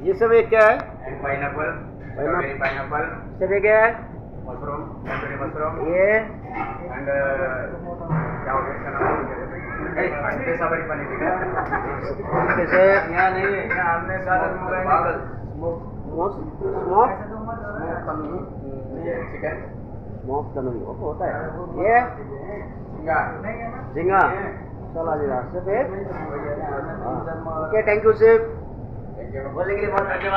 ये सब एक क्या है? एंड पाइनएप्पल, स्ट्रॉबेरी पाइनएप्पल, सब ये क्या है? मशरूम, तंदूरी मशरूम ये एंड क्या हो गया इसका नाम? बेसाबरी पनीर, ठीक है? कैसे? यहाँ नहीं है, यहाँ हमने सारा मंगाया स्मोक चिकन, स्मोक तंदूरी वो होता है। ये झींगा चला जी सिर्फ एक। ओके थैंक यू सिर्फ थैंक यू। बोलने के लिए बहुत धन्यवाद।